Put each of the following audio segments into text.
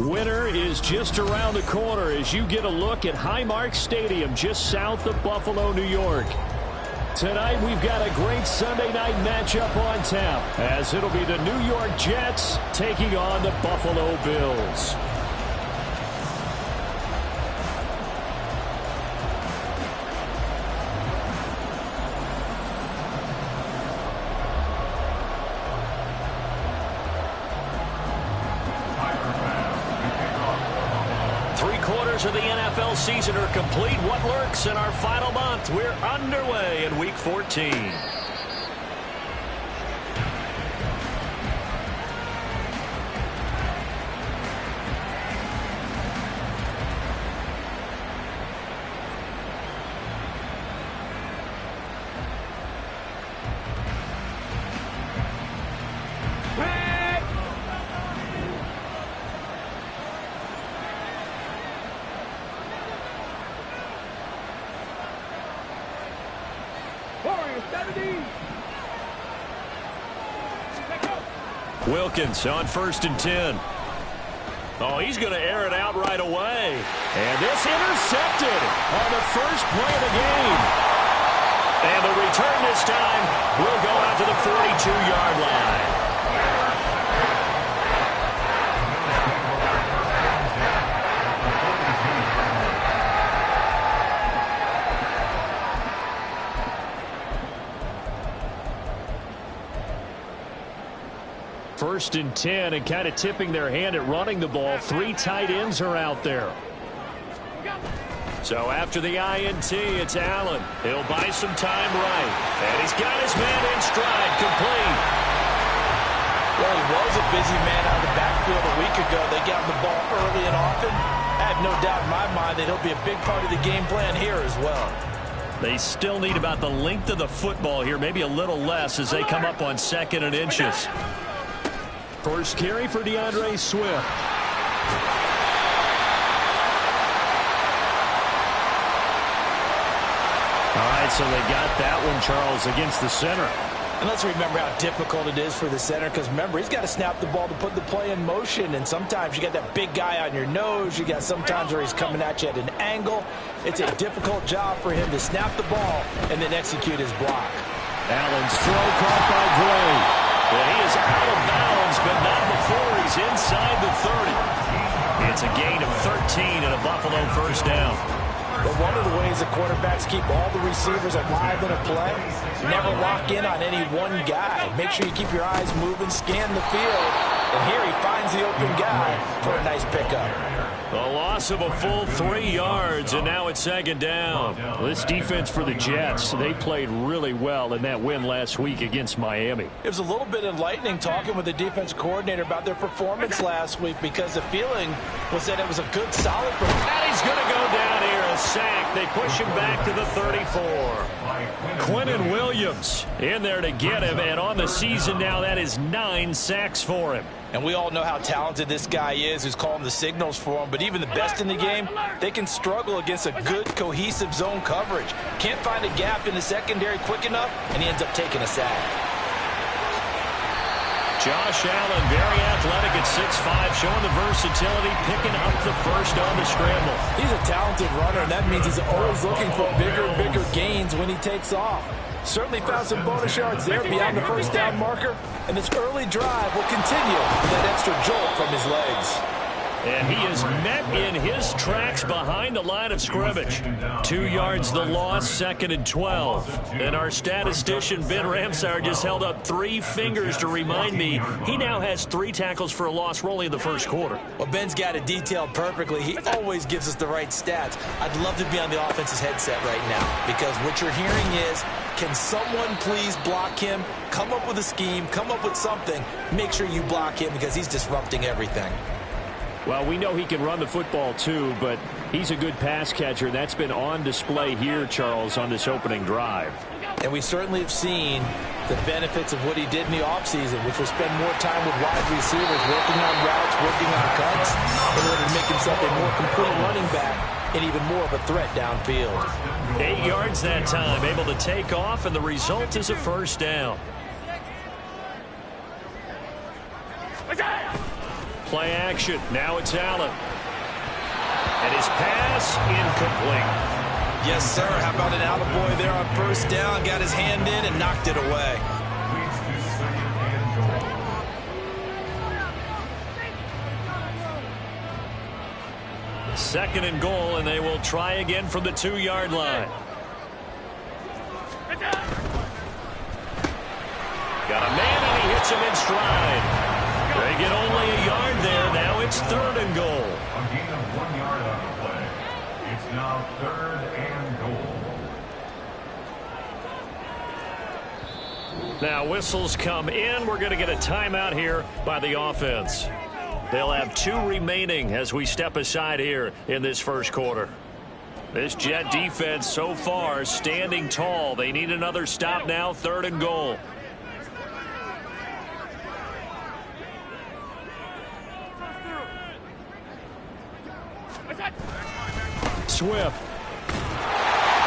Winter is just around the corner as you get a look at Highmark Stadium just south of Buffalo, New York. Tonight we've got a great Sunday night matchup on tap as it'll be the New York Jets taking on the Buffalo Bills. Of the NFL season are complete. What lurks in our final month? We're underway in Week 14. Wilkins on 1st and 10. Oh, he's going to air it out right away. And this intercepted on the first play of the game. And the return this time will go out to the 42-yard line. First and 10, and kind of tipping their hand at running the ball. 3 tight ends are out there. So after the INT, it's Allen. He'll buy some time right. And he's got his man in stride, complete. Well, he was a busy man out of the backfield a week ago. They got him the ball early and often. I have no doubt in my mind that he'll be a big part of the game plan here as well. They still need about the length of the football here, maybe a little less as they come up on 2nd and inches. First carry for DeAndre Swift. All right, so they got that one, Charles, against the center. And let's remember how difficult it is for the center, because remember, he's got to snap the ball to put the play in motion, and sometimes you got that big guy on your nose. You got sometimes where he's coming at you at an angle. It's a difficult job for him to snap the ball and then execute his block. Allen's throw caught by Gray. And he is out of bounds, but not before he's inside the 30. It's a gain of 13 and a Buffalo first down. But one of the ways the quarterbacks keep all the receivers alive in a play, never lock in on any one guy. Make sure you keep your eyes moving, scan the field. And here he finds the open guy for a nice pickup. A loss of a full 3 yards, and now it's 2nd down. This defense for the Jets, they played really well in that win last week against Miami. It was a little bit enlightening talking with the defense coordinator about their performance last week, because the feeling was that it was a good, solid performance. And he's going to go down here, a sack. They push him back to the 34. Quentin Williams in there to get him, and on the season now, that is 9 sacks for him. And we all know how talented this guy is who's calling the signals for him. But even the best in the game, they can struggle against a good, cohesive zone coverage. Can't find a gap in the secondary quick enough, and he ends up taking a sack. Josh Allen, very athletic at 6'5", showing the versatility, picking up the first on the scramble. He's a talented runner, and that means he's always looking for bigger and bigger gains when he takes off. Certainly found some bonus yards there beyond the first down marker, and this early drive will continue with that extra jolt from his legs. And he is met in his tracks behind the line of scrimmage. 2 yards the loss, 2nd and 12. And our statistician, Ben Ramsauer, just held up 3 fingers to remind me he now has 3 tackles for a loss rolling in the first quarter. Well, Ben's got it detailed perfectly. He always gives us the right stats. I'd love to be on the offense's headset right now, because what you're hearing is, can someone please block him? Come up with a scheme, come up with something. Make sure you block him, because he's disrupting everything. Well, we know he can run the football too, but he's a good pass catcher. That's been on display here, Charles, on this opening drive. And we certainly have seen the benefits of what he did in the offseason, which was spend more time with wide receivers, working on routes, working on cuts, in order to make himself a more complete running back and even more of a threat downfield. 8 yards that time, able to take off, and the result is a first down. Play action. Now it's Allen. And his pass incomplete. Yes, sir. How about an attaboy there on first down? Got his hand in and knocked it away. Second and goal, and they will try again from the 2-yard line. Got a man, and he hits him in stride. They get only a yard there. Now it's third and goal. A gain of 1 yard on the play. It's now third and goal. Now whistles come in. We're going to get a timeout here by the offense. They'll have 2 remaining as we step aside here in this first quarter. This Jet defense so far standing tall. They need another stop now, third and goal. Swift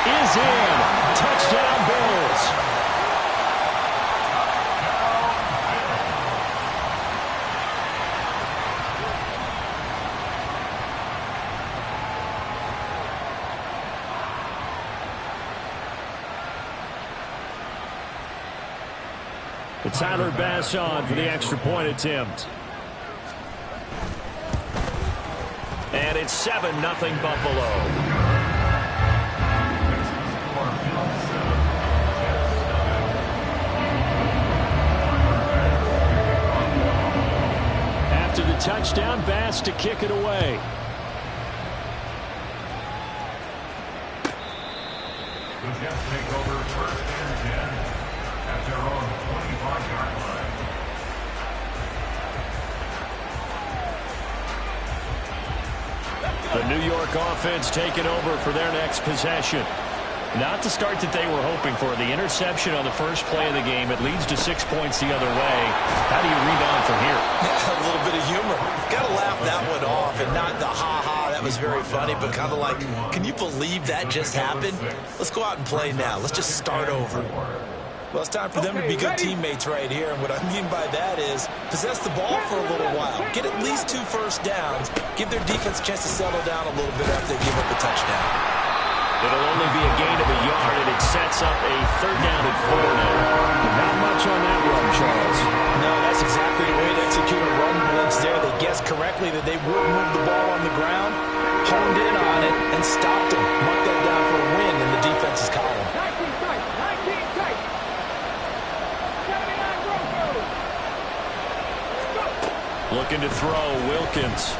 is in. Touchdown, Bills. It's Tyler Bass on for the extra point attempt. And it's 7-0 Buffalo. After the touchdown, Bass to kick it away. The Jets take over first and 10 at their own 25-yard line. The New York offense taking over for their next possession. Not the start that they were hoping for. The interception on the first play of the game. It leads to 6 points the other way. How do you rebound from here? A little bit of humor. Got to laugh that one off and not the ha-ha. That was very funny, but kind of like, can you believe that just happened? Let's go out and play now. Let's just start over. Well, it's time for them to be good teammates right here. And what I mean by that is possess the ball for a little while. Get at least 2 first downs. Give their defense a chance to settle down a little bit after they give up a touchdown. It'll only be a gain of a yard, and it sets up a third down and 4 now. Not much on that run, Charles. No, that's exactly the way to execute a run blitz there. They guessed correctly that they would move the ball on the ground, honed in on it, and stopped them. Marked that down for a win in the defense's column. Looking to throw, Wilkins.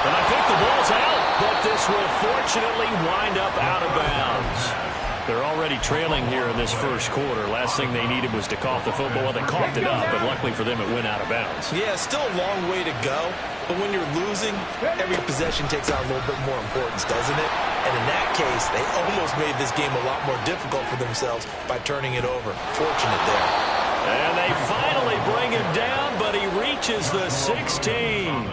And I think the ball's out, but this will fortunately wind up out of bounds. They're already trailing here in this first quarter. Last thing they needed was to cough the football. Well, they coughed it up, but luckily for them, it went out of bounds. Yeah, still a long way to go, but when you're losing, every possession takes on a little bit more importance, doesn't it? And in that case, they almost made this game a lot more difficult for themselves by turning it over. Fortunate there. And they finally bring him down, but he reaches the 16.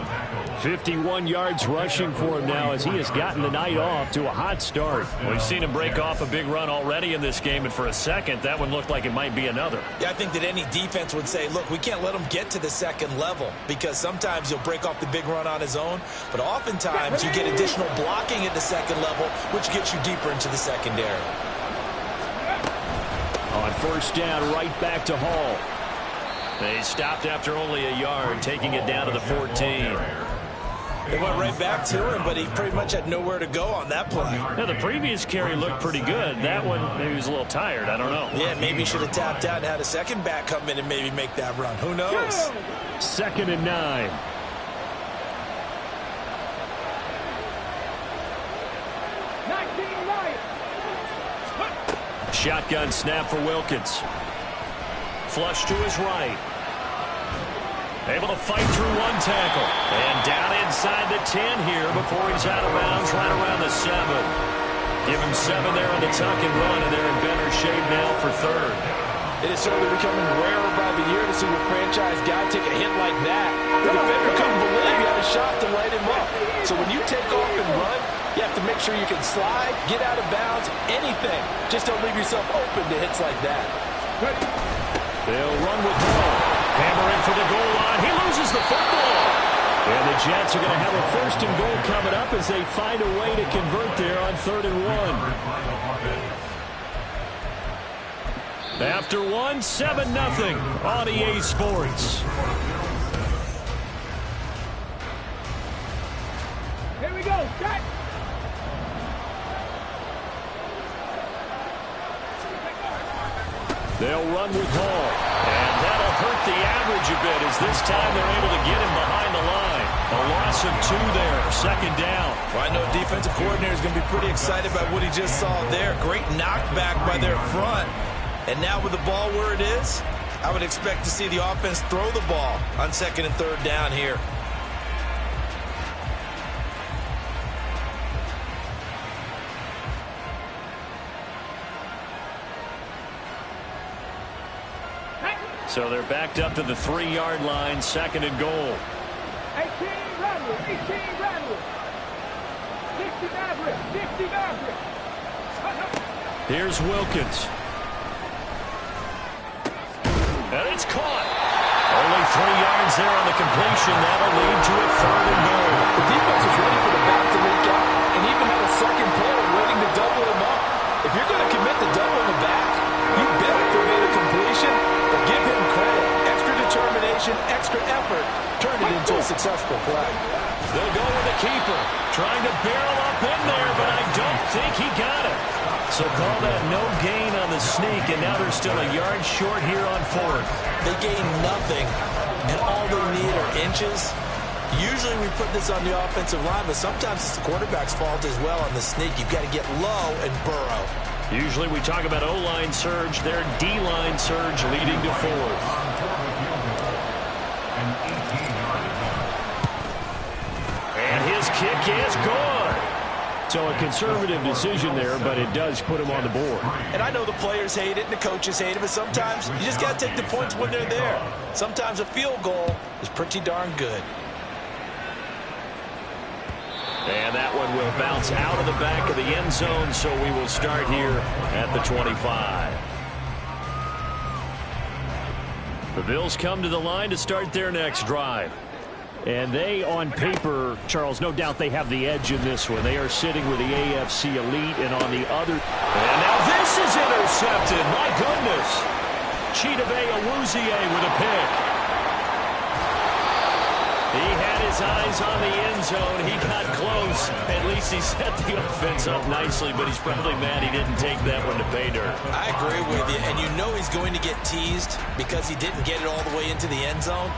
51 yards rushing for him now as he has gotten the night off to a hot start. We've seen him break off a big run already in this game, and for a second, that one looked like it might be another. Yeah, I think that any defense would say, look, we can't let him get to the second level because sometimes he'll break off the big run on his own, but oftentimes you get additional blocking at the second level, which gets you deeper into the secondary. On first down, right back to Hall. They stopped after only a yard, taking it down to the 14. They went right back to him, but he pretty much had nowhere to go on that play. Now, the previous carry looked pretty good. That one, maybe he was a little tired. I don't know. Yeah, maybe he should have tapped out and had a second back come in and maybe make that run. Who knows? 2nd and 9. Shotgun snap for Wilkins. Flush to his right. Able to fight through one tackle. And down inside the 10 here before he's out of bounds right around the 7. Give him 7 there on the tuck and run, and they're in better shape now for third. It is certainly becoming rarer by the year to see a franchise guy take a hit like that. The defender couldn't believe he had a shot to light him up. So when you take off and run, you have to make sure you can slide, get out of bounds, anything. Just don't leave yourself open to hits like that. They'll run with Hall. Hammer in for the goal line. He loses the football. And the Jets are going to have a 1st and goal coming up as they find a way to convert there on 3rd and 1. After 7-0 on EA Sports. Here we go. Set. They'll run with Hall. And that'll hurt the average a bit as this time they're able to get him behind the line. A loss of 2 there, 2nd down. Well, I know defensive coordinator is going to be pretty excited about what he just saw there. Great knockback by their front. And now with the ball where it is, I would expect to see the offense throw the ball on 2nd and 3rd down here. So they're backed up to the 3-yard line, 2nd and goal. 18 Radwood, 18 Radwood. 60 Maverick, 60 Maverick. Here's Wilkins. And it's caught. Only 3 yards there on the completion. That'll lead to a 3rd and goal. The defense was ready for the back to leak out and even had a second player waiting to double him up. If you're going to commit to doubling the back, you better prevent a completion, but give him credit. Extra determination, extra effort, turn it into a successful play. They'll go with the keeper. Trying to barrel up in there, but I don't think he got it. So call that no gain on the sneak, and now they're still a yard short here on 4th. They gain nothing, and all they need are inches. Usually we put this on the offensive line, but sometimes it's the quarterback's fault as well on the sneak. You've got to get low and burrow. Usually we talk about O-line surge. Their D-line surge leading to 4th. And his kick is good. So a conservative decision there, but it does put him on the board. And I know the players hate it and the coaches hate it, but sometimes you just got to take the points when they're there. Sometimes a field goal is pretty darn good. And that one will bounce out of the back of the end zone, so we will start here at the 25. The Bills come to the line to start their next drive. And they, on paper, Charles, no doubt they have the edge in this one. They are sitting with the AFC elite, and on the other. And now this is intercepted. My goodness. Chidobe Awuzie with a pick. He had his eyes on the end zone. He got close. At least he set the offense up nicely, but he's probably mad he didn't take that one to pay dirt. I agree with you, and you know he's going to get teased because he didn't get it all the way into the end zone.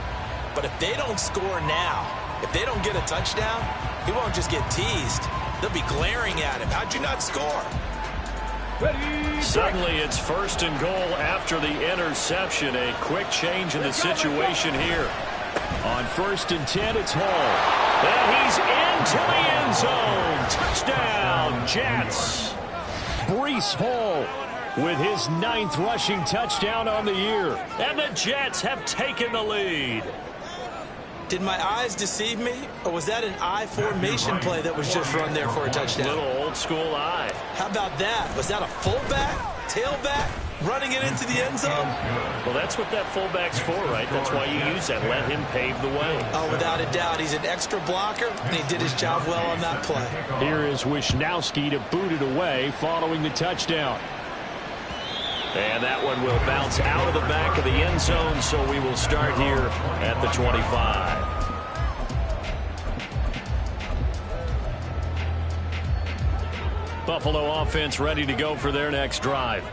But if they don't score now, if they don't get a touchdown, he won't just get teased. They'll be glaring at him. How'd you not score? Suddenly it's 1st and goal after the interception. A quick change in the situation here. On 1st and 10, it's Hall. And he's into the end zone. Touchdown, Jets. Breece Hall with his 9th rushing touchdown on the year. And the Jets have taken the lead. Did my eyes deceive me, or was that an I formation play that was just run there for a touchdown? Little old school eye. How about that? Was that a fullback, tailback, running it into the end zone? Well, that's what that fullback's for, right? That's why you use that. Let him pave the way. Oh, without a doubt. He's an extra blocker, and he did his job well on that play. Here is Wisnowski to boot it away following the touchdown. And that one will bounce out of the back of the end zone, so we will start here at the 25. Buffalo offense ready to go for their next drive.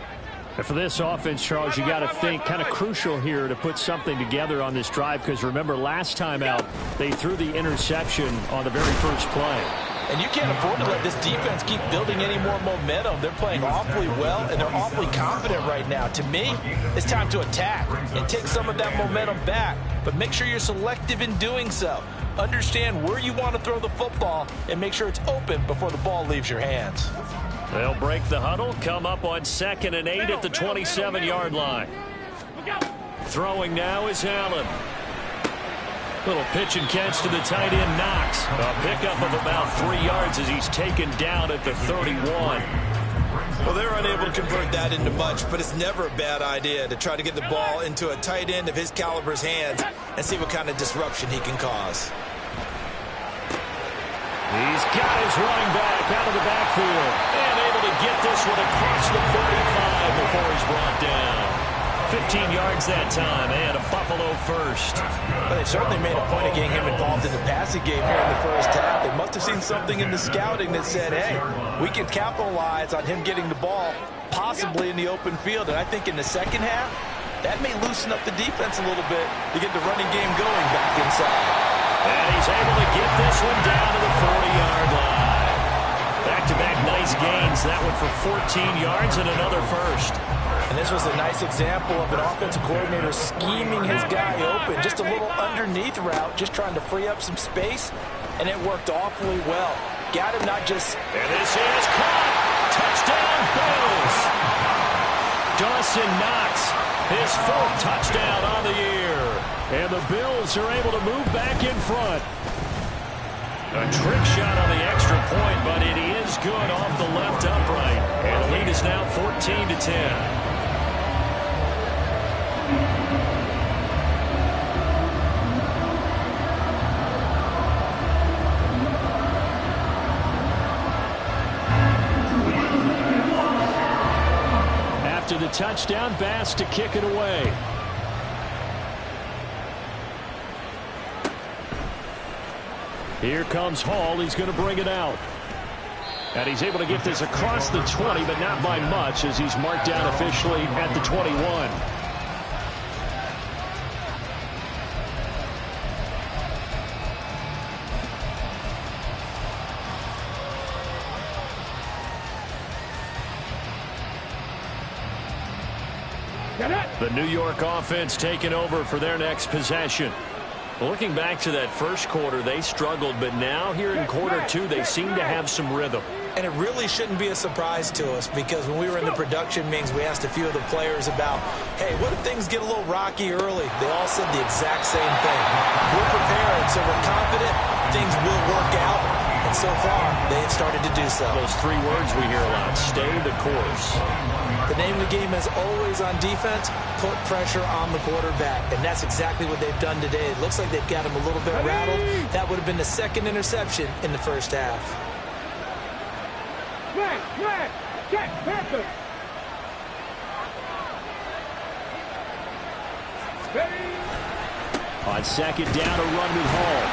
And for this offense, Charles, you got to think kind of crucial here to put something together on this drive, because remember last time out they threw the interception on the very first play. And you can't afford to let this defense keep building any more momentum. They're playing awfully well, and they're awfully confident right now. To me, it's time to attack and take some of that momentum back. But make sure you're selective in doing so. Understand where you want to throw the football and make sure it's open before the ball leaves your hands. They'll break the huddle, come up on 2nd and 8 at the 27-yard line. Throwing now is Allen. Little pitch and catch to the tight end, Knox. A pickup of about 3 yards as he's taken down at the 31. Well, they're unable to convert that into much, but it's never a bad idea to try to get the ball into a tight end of his caliber's hands and see what kind of disruption he can cause. He's got his running back out of the backfield and able to get this one across the 45 before he's brought down. 15 yards that time and a Buffalo first. Well, they certainly made a point of getting him involved in the passing game here in the first half. They must have seen something in the scouting that said, hey, we can capitalize on him getting the ball possibly in the open field. And I think in the second half, that may loosen up the defense a little bit to get the running game going back inside. And he's able to get this one down to the 40-yard line. Back-to-back nice gains. That one for 14 yards and another first. And this was a nice example of an offensive coordinator scheming his guy open. Just a little underneath route, just trying to free up some space, and it worked awfully well. Got him not just... And this is caught. Touchdown, Bills. Dawson Knox, his fourth touchdown on the year. And the Bills are able to move back in front. A trick shot on the extra point, but it is good off the left upright. And the lead is now 14-10. After the touchdown, Bass to kick it away. Here comes Hall. He's going to bring it out. And he's able to get this across the 20, but not by much as he's marked down officially at the 21. The New York offense taking over for their next possession. Looking back to that first quarter, they struggled, but now here in quarter two, they seem to have some rhythm. And it really shouldn't be a surprise to us because when we were in the production meetings, we asked a few of the players about, hey, what if things get a little rocky early? They all said the exact same thing. We're prepared, so we're confident things will work out. And so far, they have started to do so. Those three words we hear a lot, stay the course. The name of the game is always on defense, put pressure on the quarterback. And that's exactly what they've done today. It looks like they've got him a little bit rattled. That would have been the second interception in the first half. Flag, check, Panther. Ready. On second down, a run with Hall.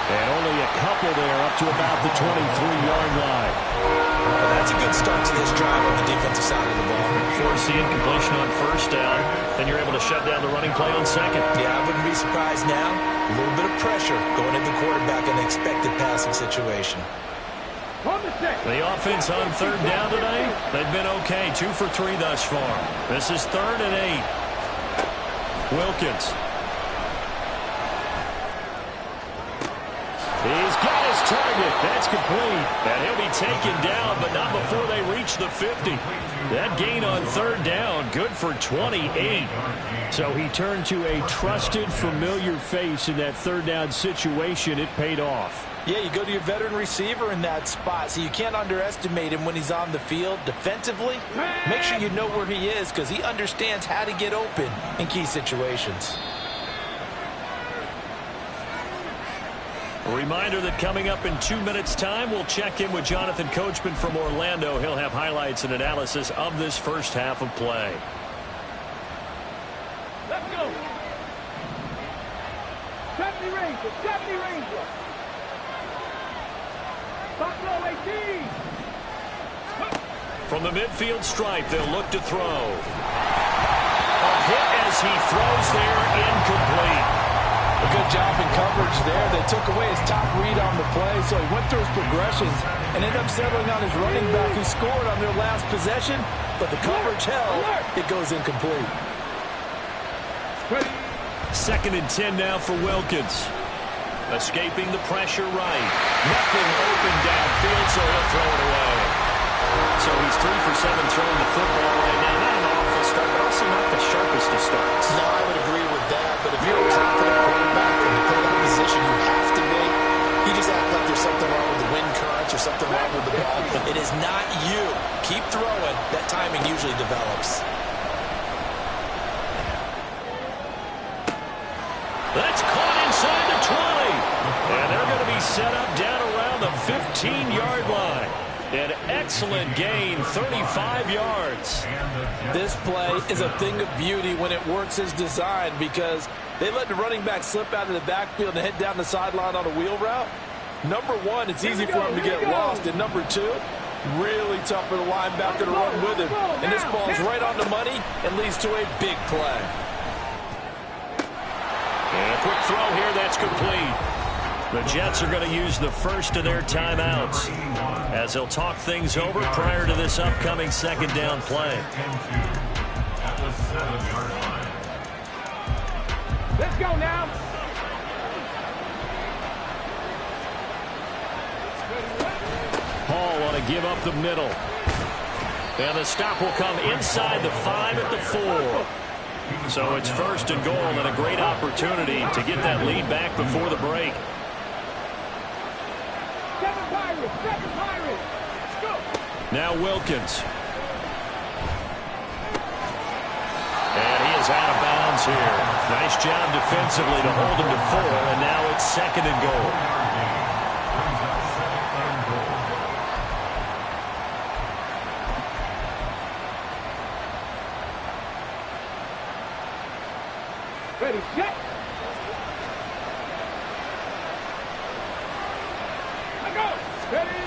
And only a couple there up to about the 23-yard line. Well, that's a good start to this drive on the defensive side of the ball. Force the incompletion on first down. Then you're able to shut down the running play on second. Yeah, I wouldn't be surprised now. A little bit of pressure going into the quarterback in an expected passing situation. The offense on third down today, they've been okay. 2 for 3 thus far. This is 3rd and 8. Wilkins. He's got his target. That's complete. And he'll be taken down, but not before they reach the 50. That gain on third down, good for 28. So he turned to a trusted, familiar face in that third down situation. It paid off. Yeah, you go to your veteran receiver in that spot, so you can't underestimate him when he's on the field defensively. Make sure you know where he is because he understands how to get open in key situations. A reminder that coming up in 2 minutes' time, we'll check in with Jonathan Coachman from Orlando. He'll have highlights and analysis of this first half of play. Let's go. 70 Rangers, 70 Rangers. Buffalo 18. From the midfield stripe, they'll look to throw. A hit as he throws there, incomplete. A good job in coverage there. They took away his top read on the play, so he went through his progressions and ended up settling on his running back who scored on their last possession, but the coverage held. It goes incomplete. 2nd and 10 now for Wilkins. Escaping the pressure right. Nothing open downfield, so he'll throw it away. So he's 3 for 7 throwing the football right now. Not an awful start, but also not the sharpest of starts. No, I would agree with that, but if you're a confident quarterback and you play that position, you have to be. You just act like there's something wrong with the wind currents or something wrong with the ball. It is not you keep throwing, that timing usually develops. That's caught inside the 20. And they're going to be set up down around the 15-yard line. An excellent gain, 35 yards. This play is a thing of beauty when it works as designed because they let the running back slip out of the backfield and head down the sideline on a wheel route. Number one, it's easy for him to get lost. And number two, really tough for the linebacker to run with him. And this ball's right on the money and leads to a big play. And a quick throw here, that's complete. The Jets are going to use the first of their timeouts as they'll talk things over prior to this upcoming second down play. At the 7-yard line. Let's go now. Hall want to give up the middle. And the stop will come inside the 5 at the 4. So it's first and goal and a great opportunity to get that lead back before the break. Second Pirates. Let's go. Now Wilkins. And he is out of bounds here. Nice job defensively to hold him to 4, and now it's second and goal. Ready, set. Let's go. Ready.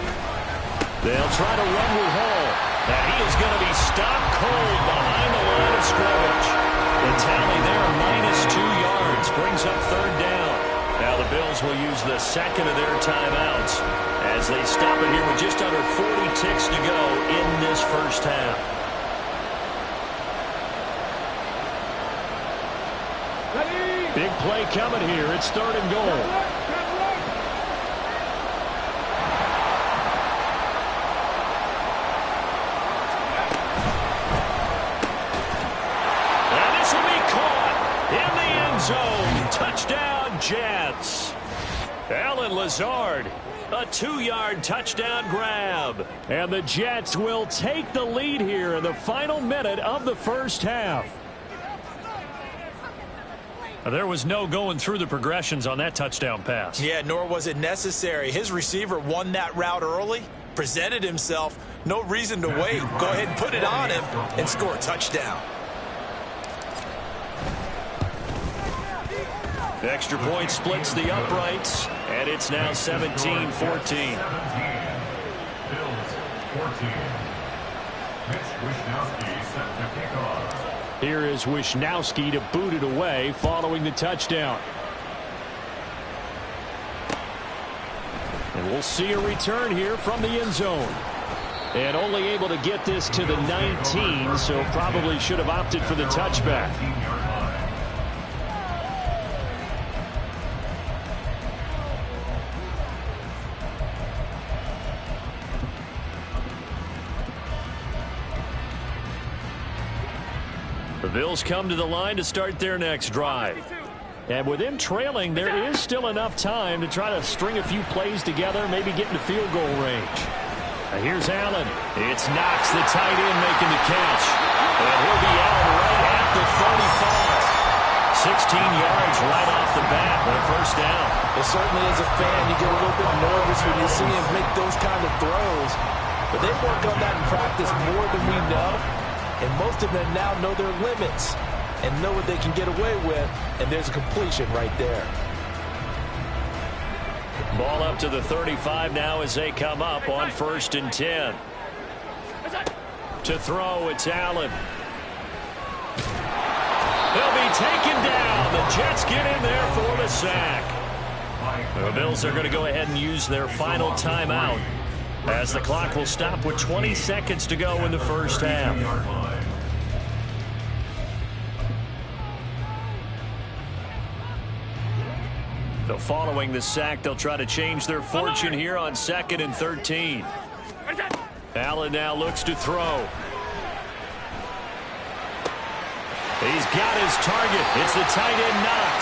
They'll try to run with Hall. And he is going to be stopped cold behind the line of scrimmage. The tally there, -2 yards, brings up third down. Now the Bills will use the second of their timeouts as they stop it here with just under 40 ticks to go in this first half. Ready. Big play coming here. It's third and goal. Zone. Touchdown, Jets. Allen Lazard, a 2-yard touchdown grab. And the Jets will take the lead here in the final minute of the first half. There was no going through the progressions on that touchdown pass. Yeah, nor was it necessary. His receiver won that route early, presented himself. No reason to wait. Go ahead and put it on him and score a touchdown. Extra point splits the uprights, and it's now 17-14. 17. Bills 14. Mitch Wishnowsky set to kick off. Here is Wishnowsky to boot it away following the touchdown. And we'll see a return here from the end zone. And only able to get this to the 19, so probably should have opted for the touchback. The Bills come to the line to start their next drive. And with them trailing, there is still enough time to try to string a few plays together, maybe get into field goal range. Now here's Allen. It's Knox, the tight end, making the catch. And he'll be out right at the 35. 16 yards right off the bat for a first down. It certainly, as a fan, you get a little bit nervous when you see him make those kind of throws. But they work on that in practice more than we know. And most of them now know their limits and know what they can get away with. And there's a completion right there. Ball up to the 35 now as they come up on 1st and 10. To throw, it's Allen. He'll be taken down. The Jets get in there for the sack. The Bills are going to go ahead and use their final timeout as the clock will stop with 20 seconds to go in the first half. So following the sack, they'll try to change their fortune here on 2nd and 13. Allen now looks to throw. He's got his target. It's the tight end Knox.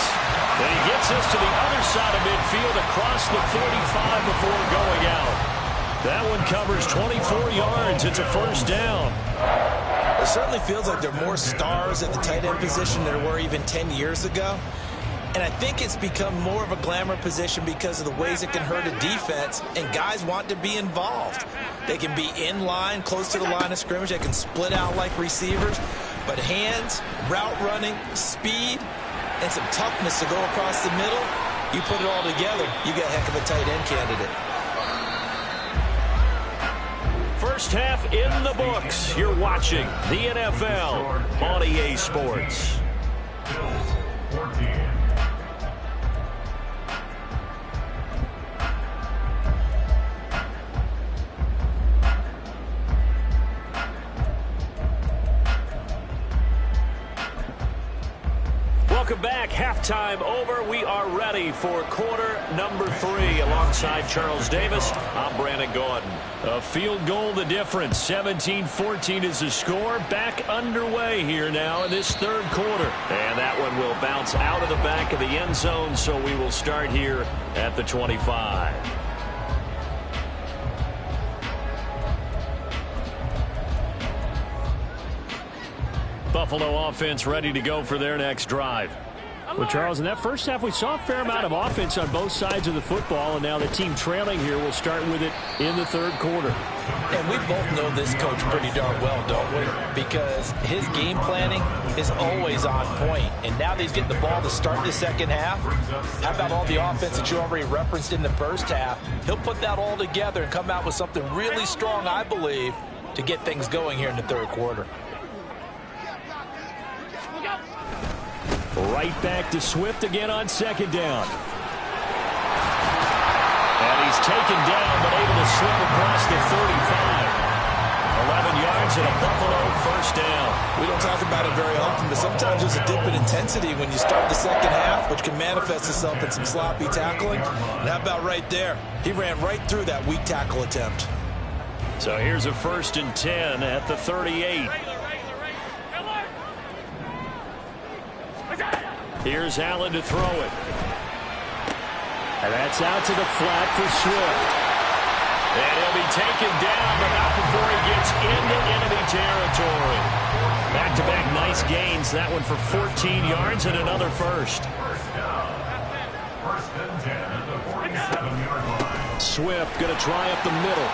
And he gets us to the other side of midfield across the 45 before going out. That one covers 24 yards. It's a first down. It certainly feels like there are more stars at the tight end position than there were even 10 years ago. And I think it's become more of a glamour position because of the ways it can hurt a defense, and guys want to be involved. They can be in line, close to the line of scrimmage. They can split out like receivers. But hands, route running, speed, and some toughness to go across the middle, you put it all together, you got a heck of a tight end candidate. First half in the books. You're watching the NFL on EA Sports. Bills 14. Welcome back. Halftime over. We are ready for quarter number 3. Alongside Charles Davis, I'm Brandon Gaudin. A field goal the difference. 17-14 is the score. Back underway here now in this third quarter. And that one will bounce out of the back of the end zone, so we will start here at the 25. Buffalo offense ready to go for their next drive. Well, Charles, in that first half, we saw a fair amount of offense on both sides of the football, and now the team trailing here will start with it in the third quarter. And we both know this coach pretty darn well, don't we? Because his game planning is always on point. And now that he's getting the ball to start the second half, how about all the offense that you already referenced in the first half? He'll put that all together and come out with something really strong, I believe, to get things going here in the third quarter. Right back to Swift again on second down. And he's taken down, but able to slip across the 35. 11 yards and a Buffalo first down. We don't talk about it very often, but sometimes there's a dip in intensity when you start the second half, which can manifest itself in some sloppy tackling. And how about right there? He ran right through that weak tackle attempt. So here's a 1st and 10 at the 38. Here's Allen to throw it. And that's out to the flat for Swift. And he'll be taken down, but not before he gets into enemy territory. Back-to-back nice gains. That one for 14 yards and another first. First down. First and 10 at the 47-yard line. Swift going to try up the middle.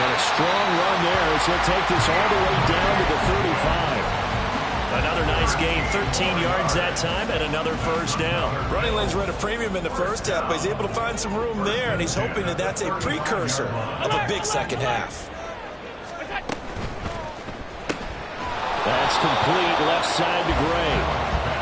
And a strong run there as he'll take this all the way down to the 35. Another nice gain, 13 yards that time, and another first down. Running lanes were at a premium in the first half, but he's able to find some room there, and he's hoping that that's a precursor of a big second half. That's complete left side to Gray.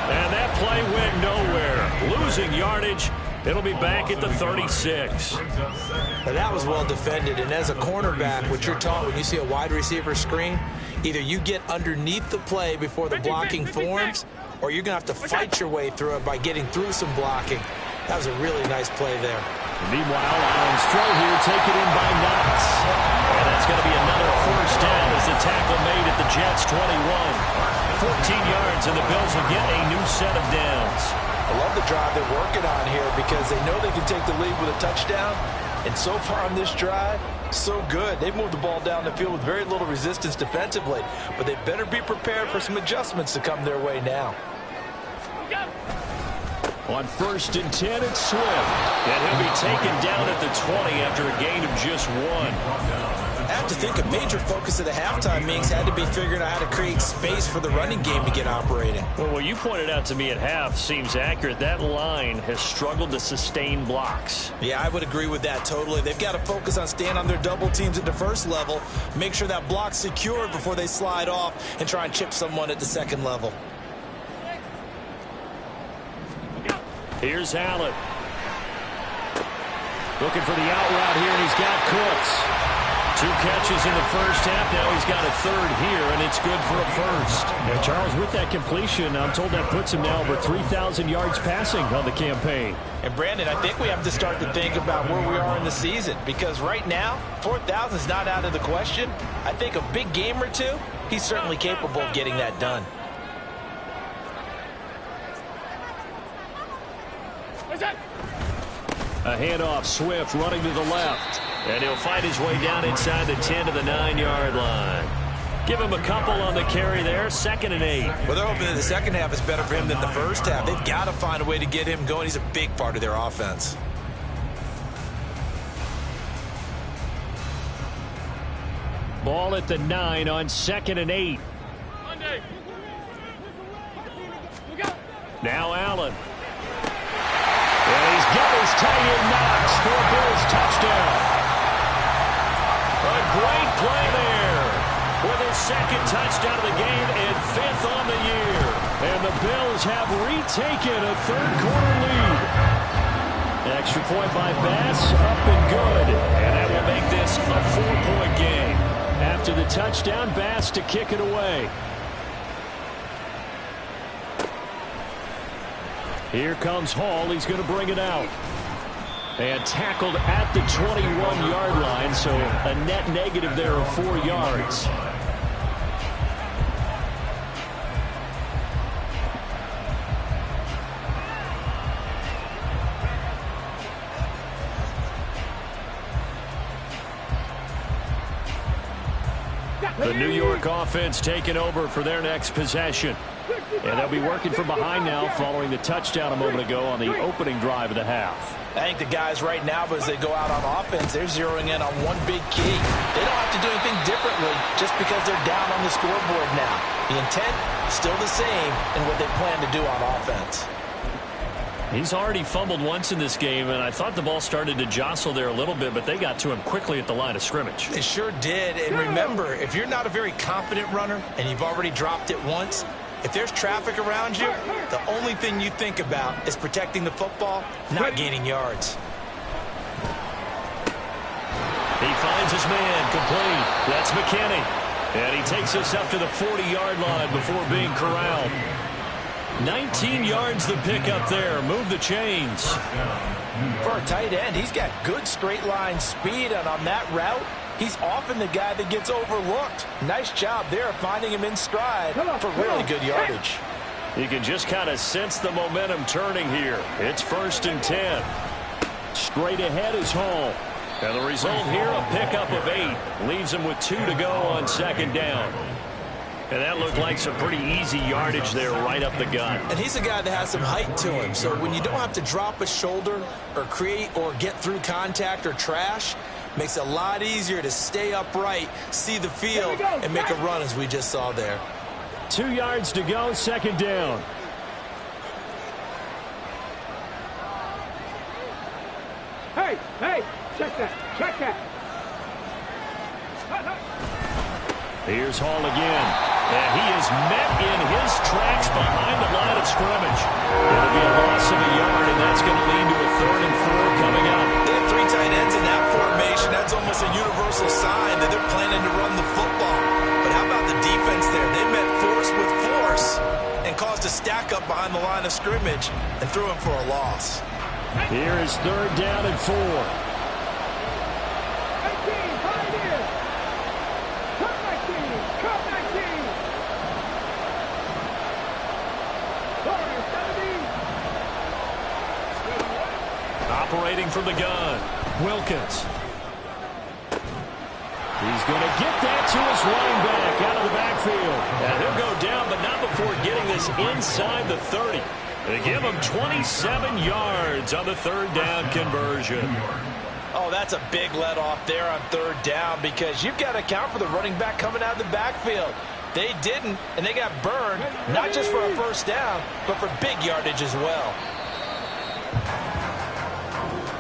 And that play went nowhere. Losing yardage. It'll be back at the 36. Now that was well defended, and as a cornerback, what you're taught when you see a wide receiver screen, either you get underneath the play before the blocking forms, or you're going to have to fight your way through it by getting through some blocking. That was a really nice play there. Meanwhile, Allen's throw here taken in by Knox. And that's going to be another first down as the tackle made at the Jets' 21. 14 yards, and the Bills will get a new set of downs. I love the drive they're working on here because they know they can take the lead with a touchdown. And so far on this drive, so good. They've moved the ball down the field with very little resistance defensively. But they better be prepared for some adjustments to come their way now. On 1st and 10, it's Swift. And he'll be taken down at the 20 after a gain of just 1. I have to think a major focus of the halftime meetings had to be figuring out how to create space for the running game to get operating. Well, what you pointed out to me at half seems accurate. That line has struggled to sustain blocks. Yeah, I would agree with that totally. They've got to focus on staying on their double teams at the first level, make sure that block's secured before they slide off and try and chip someone at the second level. Here's Allen. Looking for the out route here, and he's got Cooks. 2 catches in the first half. Now he's got a third here, and it's good for a first. Now, Charles, with that completion, I'm told that puts him now over 3,000 yards passing on the campaign. And, Brandon, I think we have to start to think about where we are in the season because right now, 4,000 is not out of the question. I think a big game or two, he's certainly capable of getting that done. A handoff, Swift running to the left. And he'll fight his way down inside the 10 to the 9-yard line. Give him a couple on the carry there, 2nd and 8. Well, they're hoping that the second half is better for him than the first half. They've got to find a way to get him going. He's a big part of their offense. Ball at the 9 on 2nd and 8. Now Allen. And he's got his tight end Knox for a Bills touchdown. A great play there with his 2nd touchdown of the game and 5th on the year. And the Bills have retaken a 3rd quarter lead. Extra point by Bass, up and good. And that will make this a 4-point game. After the touchdown, Bass to kick it away. Here comes Hall. He's going to bring it out. And tackled at the 21-yard line, so a net negative there of 4 yards. The New York offense taking over for their next possession. And they'll be working from behind now following the touchdown a moment ago on the opening drive of the half. I think the guys right now, as they go out on offense, they're zeroing in on one big key. They don't have to do anything differently just because they're down on the scoreboard now. The intent is still the same in what they plan to do on offense. He's already fumbled once in this game, and I thought the ball started to jostle there a little bit, but they got to him quickly at the line of scrimmage. They sure did. And remember, if you're not a very confident runner and you've already dropped it once, if there's traffic around you, the only thing you think about is protecting the football, not gaining yards. He finds his man complete. That's McKinney. And he takes us up to the 40-yard line before being corralled. 19 yards the pick up there. Move the chains. For a tight end, he's got good straight line speed, and on that route, he's often the guy that gets overlooked. Nice job there finding him in stride for really good yardage. You can just kind of sense the momentum turning here. It's 1st and 10. Straight ahead is Hall. And the result here, a pickup of 8. Leaves him with 2 to go on 2nd down. And that looked like some pretty easy yardage there right up the gut. And he's a guy that has some height to him. So when you don't have to drop a shoulder or create or get through contact or trash, makes it a lot easier to stay upright, see the field, and make a run as we just saw there. 2 yards to go, 2nd down. Hey, check that. Here's Hall again. And he is met in his tracks behind the line of scrimmage. It'll be a loss of a yard, and that's going to lead to a 3rd and 4 coming up. They have 3 tight ends in that formation. That's almost a universal sign that they're planning to run the football. But how about the defense there? They met force with force and caused a stack up behind the line of scrimmage and threw him for a loss. Here is 3rd down and 4. Operating from the gun, Wilkins. He's going to get that to his running back out of the backfield. And he'll go down, but not before getting this inside the 30. They give him 27 yards on the 3rd down conversion. Oh, that's a big let off there on 3rd down because you've got to account for the running back coming out of the backfield. They didn't, and they got burned, not just for a 1st down, but for big yardage as well.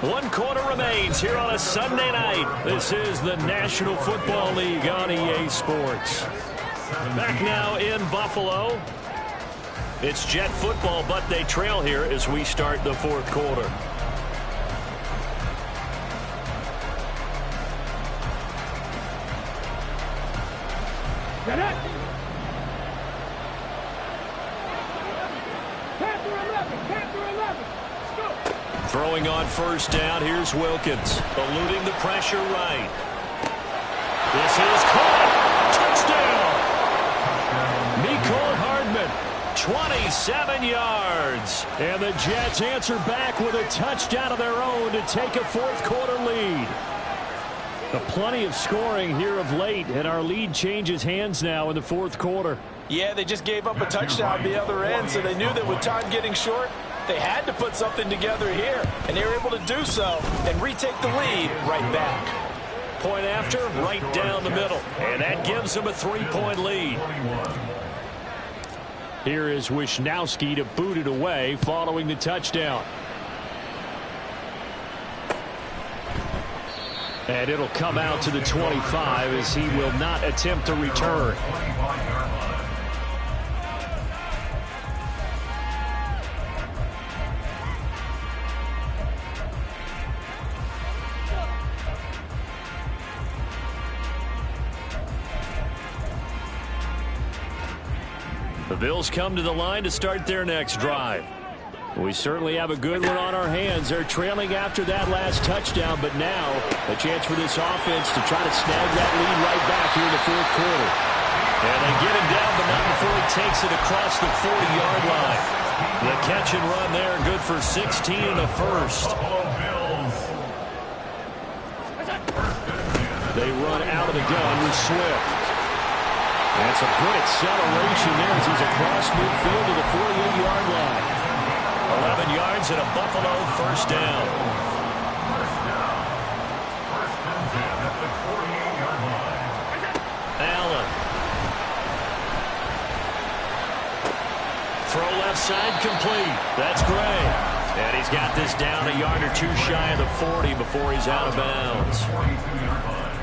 1 quarter remains here on a Sunday night. This is the National Football League on EA Sports. Back now in Buffalo. It's Jet football, but they trail here as we start the 4th quarter. Throwing on 1st down, here's Wilkins. Eluding the pressure right. This is caught. Touchdown! Mecole Hardman, 27 yards. And the Jets answer back with a touchdown of their own to take a 4th quarter lead. Plenty of scoring here of late, and our lead changes hands now in the fourth quarter. Yeah, they just gave up a touchdown the other end, so they knew that with time getting short, they had to put something together here, and they were able to do so and retake the lead right back. Point after, right down the middle, and that gives them a 3-point lead. Here is Wisnowski to boot it away following the touchdown. And it'll come out to the 25 as he will not attempt to return. The Bills come to the line to start their next drive. We certainly have a good one on our hands. They're trailing after that last touchdown, but now a chance for this offense to try to snag that lead right back here in the fourth quarter. And they get him down, but not before he takes it across the 40-yard line. The catch and run there, good for 16 and a first. They run out of the gun with Swift. That's a good acceleration there as he's across midfield to the 48-yard line. 11 yards and a Buffalo first down. Allen. Throw left side complete. That's Gray. And he's got this down a yard or two shy of the 40 before he's out of bounds.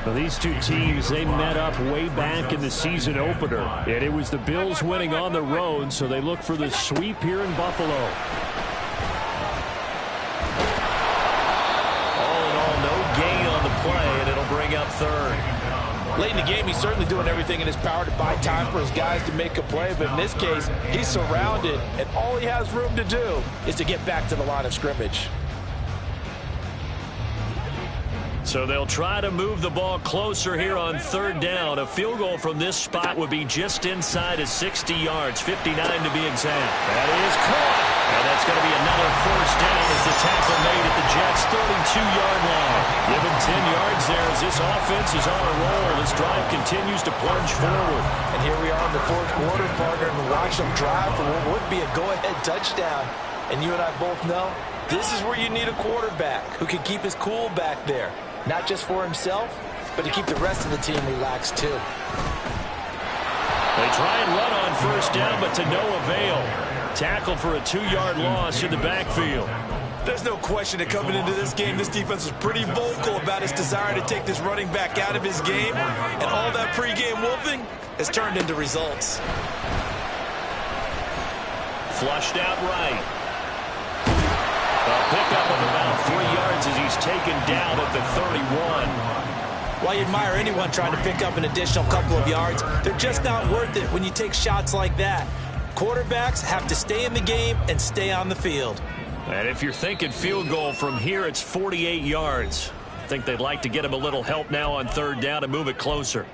Well, these two teams, they met up way back in the season opener. And it was the Bills winning on the road, so they look for the sweep here in Buffalo. Play, and it'll bring up third. Late in the game, he's certainly doing everything in his power to buy time for his guys to make a play, but in this case, he's surrounded, and all he has room to do is to get back to the line of scrimmage. So they'll try to move the ball closer here on third down. A field goal from this spot would be just inside of 60 yards, 59 to be exact. That is caught. And that's going to be another first down as the tackle made at the Jets' 32-yard line. Given 10 yards there as this offense is on a roll. This drive continues to plunge forward. And here we are in the fourth quarter, partner, and watch them drive for what would be a go-ahead touchdown. And you and I both know this is where you need a quarterback who can keep his cool back there. Not just for himself, but to keep the rest of the team relaxed, too. They try and run on first down, but to no avail. Tackled for a 2-yard loss in the backfield. There's no question that coming into this game, this defense was pretty vocal about its desire to take this running back out of his game. And all that pregame wolfing has turned into results. Flushed out right. A pickup of about 3 yards as he's taken down at the 31. While you admire anyone trying to pick up an additional couple of yards, they're just not worth it when you take shots like that. Quarterbacks have to stay in the game and stay on the field. And if you're thinking field goal from here, it's 48 yards. I think they'd like to get him a little help now on third down and move it closer.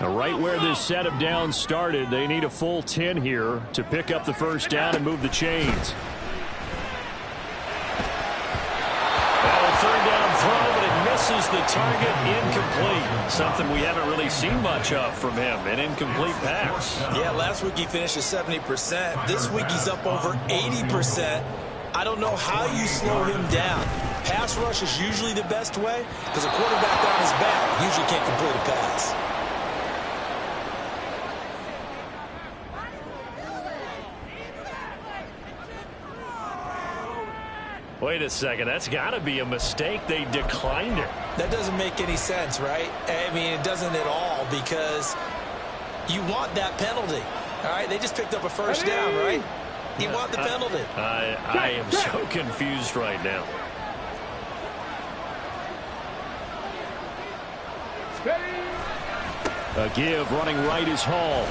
Now, right where this set of downs started, they need a full 10 here to pick up the first down and move the chains. Third down throw, but it misses the target, incomplete. Something we haven't really seen much of from him, an incomplete pass. Yeah, last week he finished at 70%. This week he's up over 80%. I don't know how you slow him down. Pass rush is usually the best way because a quarterback on his back usually can't complete a pass. Wait a second, that's got to be a mistake. They declined it. That doesn't make any sense, right? I mean, it doesn't at all because you want that penalty. All right, they just picked up a first down, right? You want the penalty. I am so confused right now. A give running right is Hall.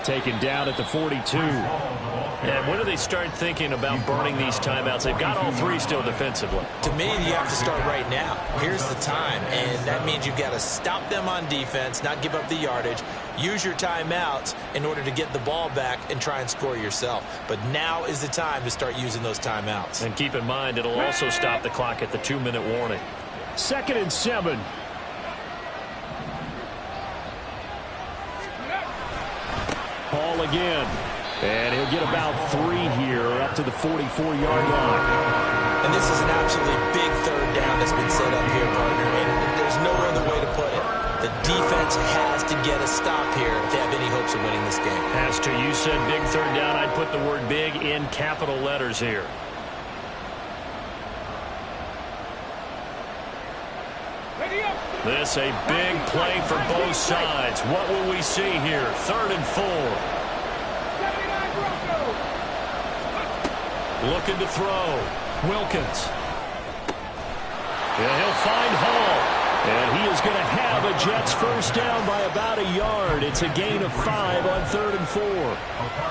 Taken down at the 42. And when do they start thinking about burning these timeouts? They've got all three still defensively. To me, you have to start right now. Here's the time, and that means you've got to stop them on defense, not give up the yardage, use your timeouts in order to get the ball back and try and score yourself. But now is the time to start using those timeouts. And keep in mind, it'll also stop the clock at the 2-minute warning. 2nd and 7. Ball again. And he'll get about 3 here up to the 44-yard line. And this is an absolutely big third down that's been set up here, partner. And there's no other way to put it. The defense has to get a stop here if they have any hopes of winning this game. Has to. You said big third down. I'd put the word big in capital letters here. This a big play for both sides. What will we see here? 3rd and 4. Looking to throw. Wilkins. And he'll find Hall. And he is going to have a Jets first down by about a yard. It's a gain of 5 on 3rd and 4.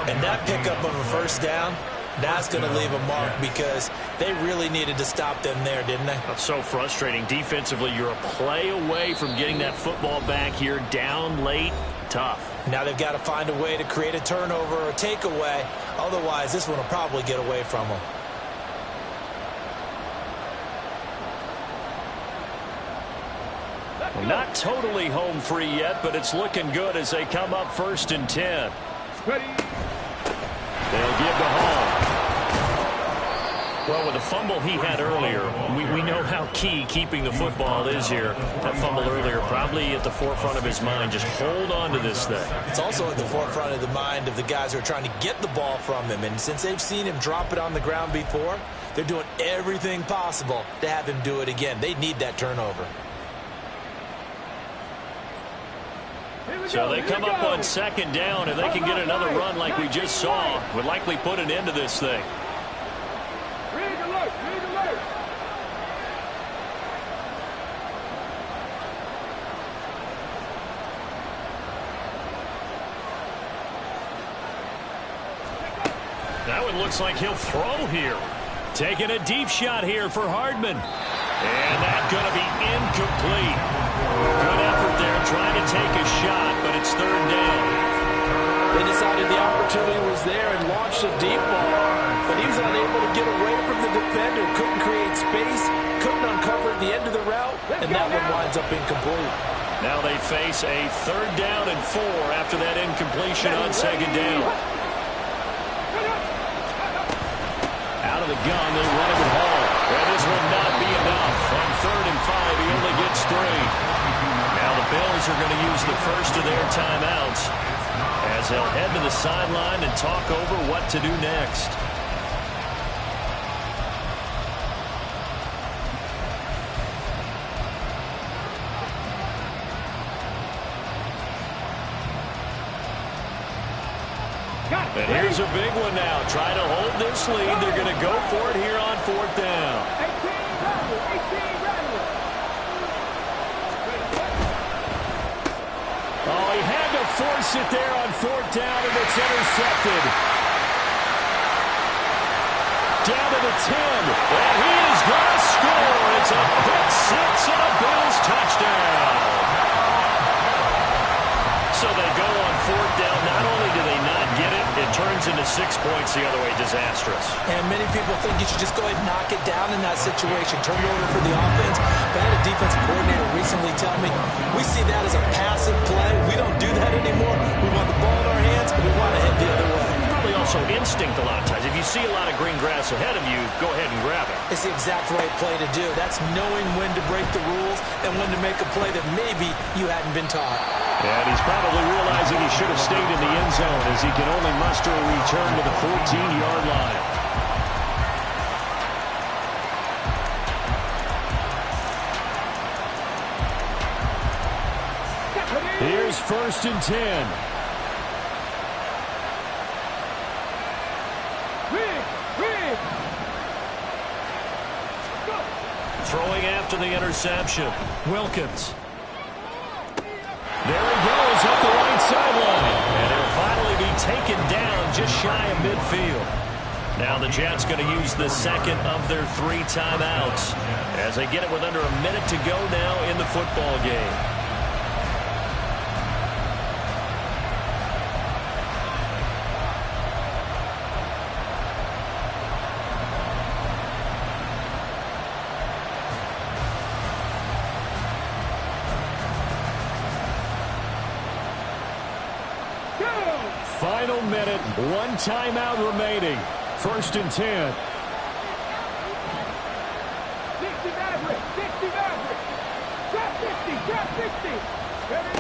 And that pickup of a first down, that's going to leave a mark because they really needed to stop them there, didn't they? That's so frustrating. Defensively, you're a play away from getting that football back here. Down late, tough. Now they've got to find a way to create a turnover or a takeaway. Otherwise, this one will probably get away from them. Not totally home free yet, but it's looking good as they come up 1st and 10. Ready. They'll give to Hall. Well, with the fumble he had earlier, we know how key keeping the football is here. That fumble earlier probably at the forefront of his mind. Just hold on to this thing. It's also at the forefront of the mind of the guys who are trying to get the ball from him. And since they've seen him drop it on the ground before, they're doing everything possible to have him do it again. They need that turnover. So they come up on 2nd down, and they can get another run like we just saw. Would likely put an end to this thing. Now it looks like he'll throw here. Taking a deep shot here for Hardman. And that's going to be incomplete. Good effort there trying to take a shot, but it's 3rd down. They decided the opportunity was there and launched a deep ball, but he was unable to get away from the defender, couldn't create space, couldn't uncover the end of the route, and that one winds up incomplete. Now they face a 3rd down and 4 after that incompletion on 2nd down. Out of the gun, they run it with Hall. And this will not be enough. On 3rd and 5, he only gets 3. Now the Bills are going to use the first of their timeouts as they'll head to the sideline and talk over what to do next. And here's a big one now. Try to hold this lead. They're going to go for it here on 4th down. 18 ready. Oh, he had to force it there on 4th down, and it's intercepted. Down to the 10, and he is going to score. It's a pick six and a Bills touchdown. So they go on 4th down. Not only do they not get it, it turns into 6 points the other way. Disastrous. And many people think you should just go ahead and knock it down in that situation. Turn it over for the offense. But I had a defensive coordinator recently tell me, we see that as a passive play. We don't do that anymore. We want the ball in our hands, and we want to head the other way. Probably also instinct a lot of times. If you see a lot of green grass ahead of you, go ahead and grab it. It's the exact right play to do. That's knowing when to break the rules and when to make a play that maybe you hadn't been taught. And he's probably realizing he should have stayed in the end zone as he can only muster a return to the 14-yard line. Here's 1st and 10. Throwing after the interception. Wilkins. There he goes up the right sideline. And he'll finally be just shy of midfield. Now the Jets going to use the second of their 3 timeouts as they get it with under a minute to go now in the football game. Final minute, 1 timeout remaining. 1st and 10. 60 Maverick, 60 Maverick. Trap 60, trap 60. Ready?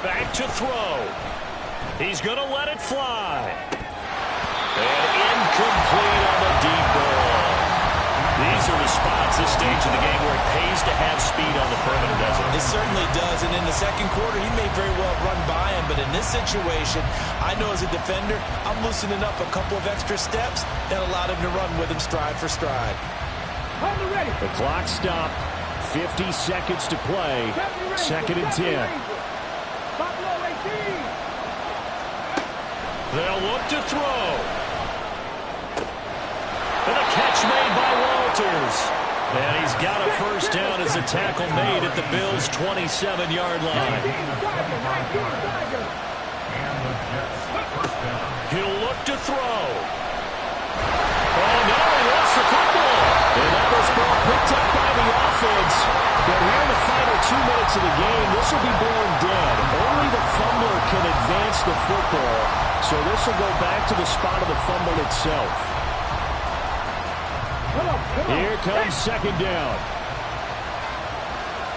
Back to throw. He's going to let it fly. And incomplete on the deep ball. These are the spots, this stage of the game, where it pays to have speed on the perimeter, doesn't it? It certainly does, and in the second quarter, he may very well run by him, but in this situation, I know as a defender, I'm loosening up a couple of extra steps that allowed him to run with him stride for stride. Hold it ready. The clock stopped. 50 seconds to play. 2nd and 10. Buffalo 18. They'll look to throw. And a catch made by Walters. And he's got a first down as a tackle made at the Bills' 27-yard line. 19 Tiger. He'll look to throw. Oh, no, he wants the football. And that was ball picked up by the offense. But here in the final 2 minutes of the game, this will be born dead. Only the fumbler can advance the football. So this will go back to the spot of the fumble itself. Come on. Here comes 2nd down.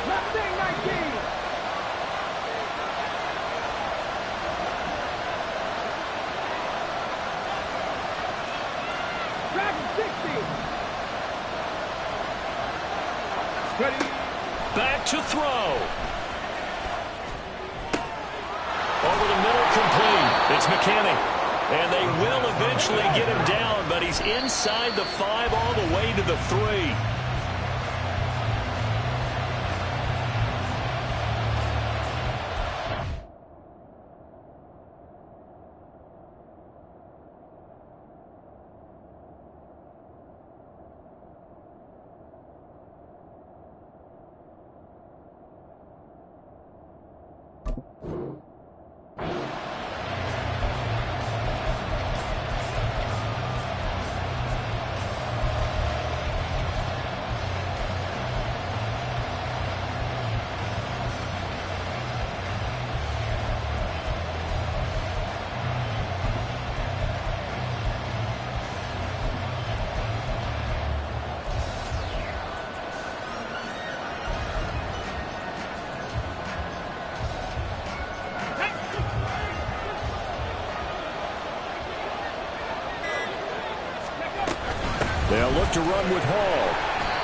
Left thing 19. Dragon 60. Ready. Back to throw. Over the middle, complete. It's McKinney. And they will eventually get him down, but he's inside the 5 all the way to the 3. They'll look to run with Hall.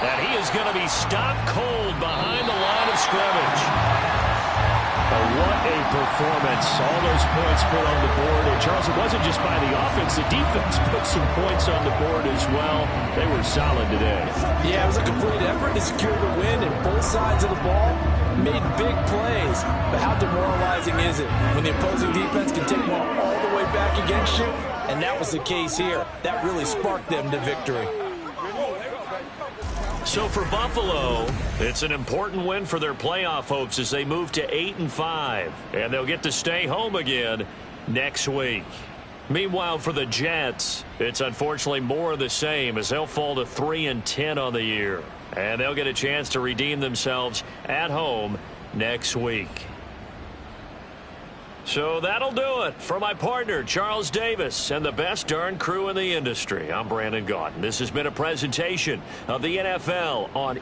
And he is going to be stopped cold behind the line of scrimmage. What a performance. All those points put on the board. And, Charles, it wasn't just by the offense. The defense put some points on the board as well. They were solid today. Yeah, it was a complete effort to secure the win, and both sides of the ball made big plays. But how demoralizing is it when the opposing defense can take one all the way back against you? And that was the case here. That really sparked them to victory. So for Buffalo, it's an important win for their playoff hopes as they move to 8-5. And they'll get to stay home again next week. Meanwhile, for the Jets, it's unfortunately more of the same as they'll fall to 3-10 on the year. And they'll get a chance to redeem themselves at home next week. So that'll do it. For my partner, Charles Davis, and the best darn crew in the industry, I'm Brandon Gaudin. This has been a presentation of the NFL on